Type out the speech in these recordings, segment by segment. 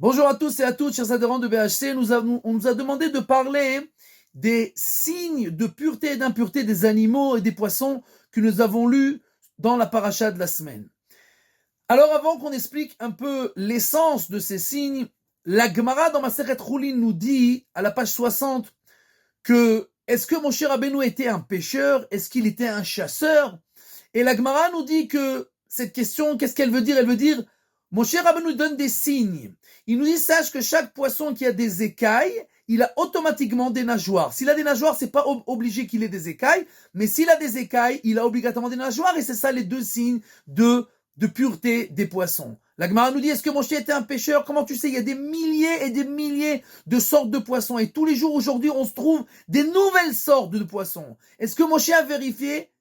Bonjour à tous et à toutes, chers adhérents de BHC. On nous a demandé de parler des signes de pureté et d'impureté des animaux et des poissons que nous avons lus dans la paracha de la semaine. Alors avant qu'on explique un peu l'essence de ces signes, la Gemara dans Masechet Choulin nous dit, à la page 60, que est-ce que Moshe Rabbeinu était un pêcheur? Est-ce qu'il était un chasseur? Et la Gemara nous dit que cette question, qu'est-ce qu'elle veut dire? Elle veut dire, Moshe Rabbeinu nous donne des signes. Il nous dit, sache que chaque poisson qui a des écailles, il a automatiquement des nageoires. S'il a des nageoires, c'est pas obligé qu'il ait des écailles, mais s'il a des écailles, il a obligatoirement des nageoires, et c'est ça les deux signes de pureté des poissons. La Gemara nous dit, est-ce que Moshe était un pêcheur? Comment tu sais? Il y a des milliers et des milliers de sortes de poissons, et tous les jours aujourd'hui, on se trouve des nouvelles sortes de poissons. Est-ce que Moshe a vérifié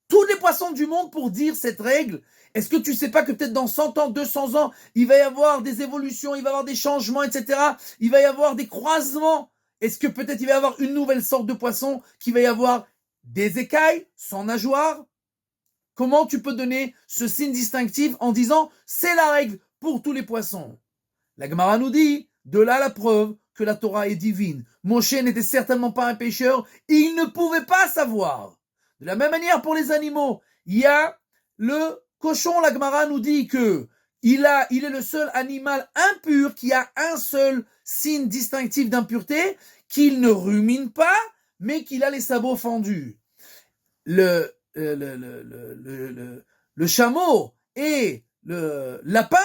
tous les poissons du monde pour dire cette règle? Est-ce que tu sais pas que peut-être dans 100 ans, 200 ans, il va y avoir des évolutions, il va y avoir des changements, etc. Il va y avoir des croisements. Est-ce que peut-être il va y avoir une nouvelle sorte de poisson qui va y avoir des écailles sans nageoires? Comment tu peux donner ce signe distinctif en disant c'est la règle pour tous les poissons? La Gemara nous dit, de là la preuve que la Torah est divine. Moshe n'était certainement pas un pêcheur et il ne pouvait pas savoir. De la même manière pour les animaux, il y a le cochon. La Gemara nous dit que il est le seul animal impur qui a un seul signe distinctif d'impureté, qu'il ne rumine pas, mais qu'il a les sabots fendus. Le chameau et le lapin,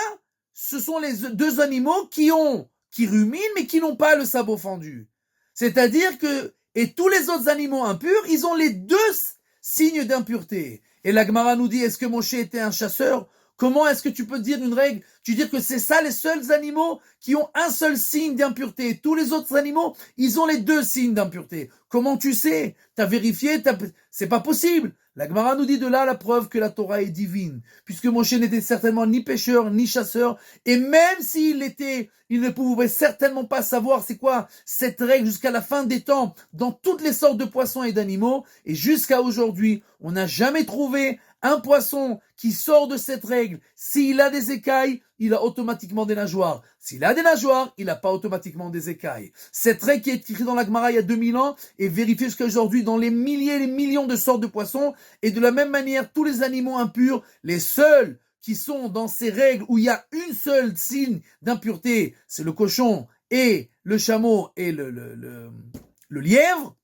ce sont les deux animaux qui ruminent, mais qui n'ont pas le sabot fendu. C'est-à-dire que, et tous les autres animaux impurs, ils ont les deux signes d'impureté. Et la Gemara nous dit, est-ce que Moshe était un chasseur? Comment est-ce que tu peux dire une règle? Tu dis que c'est ça les seuls animaux qui ont un seul signe d'impureté. Tous les autres animaux, ils ont les deux signes d'impureté. Comment tu sais? T'as vérifié? C'est pas possible. La Gemara nous dit de là la preuve que la Torah est divine, puisque Moshe n'était certainement ni pêcheur, ni chasseur, et même s'il l'était, il ne pouvait certainement pas savoir c'est quoi cette règle jusqu'à la fin des temps, dans toutes les sortes de poissons et d'animaux, et jusqu'à aujourd'hui, on n'a jamais trouvé un poisson qui sort de cette règle. S'il a des écailles, il a automatiquement des nageoires. S'il a des nageoires, il n'a pas automatiquement des écailles. Cette règle qui est écrite dans la Gemara il y a 2000 ans est vérifiée jusqu'à aujourd'hui dans les milliers et les millions de sortes de poissons. Et de la même manière, tous les animaux impurs, les seuls qui sont dans ces règles où il y a une seule signe d'impureté, c'est le cochon et le chameau et le lièvre,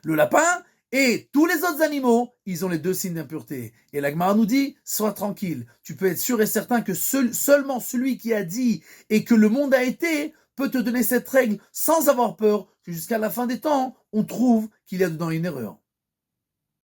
le lapin. Et tous les autres animaux, ils ont les deux signes d'impureté. Et la Gemara nous dit, sois tranquille. Tu peux être sûr et certain que seulement celui qui a dit et que le monde a été peut te donner cette règle sans avoir peur que jusqu'à la fin des temps, on trouve qu'il y a dedans une erreur.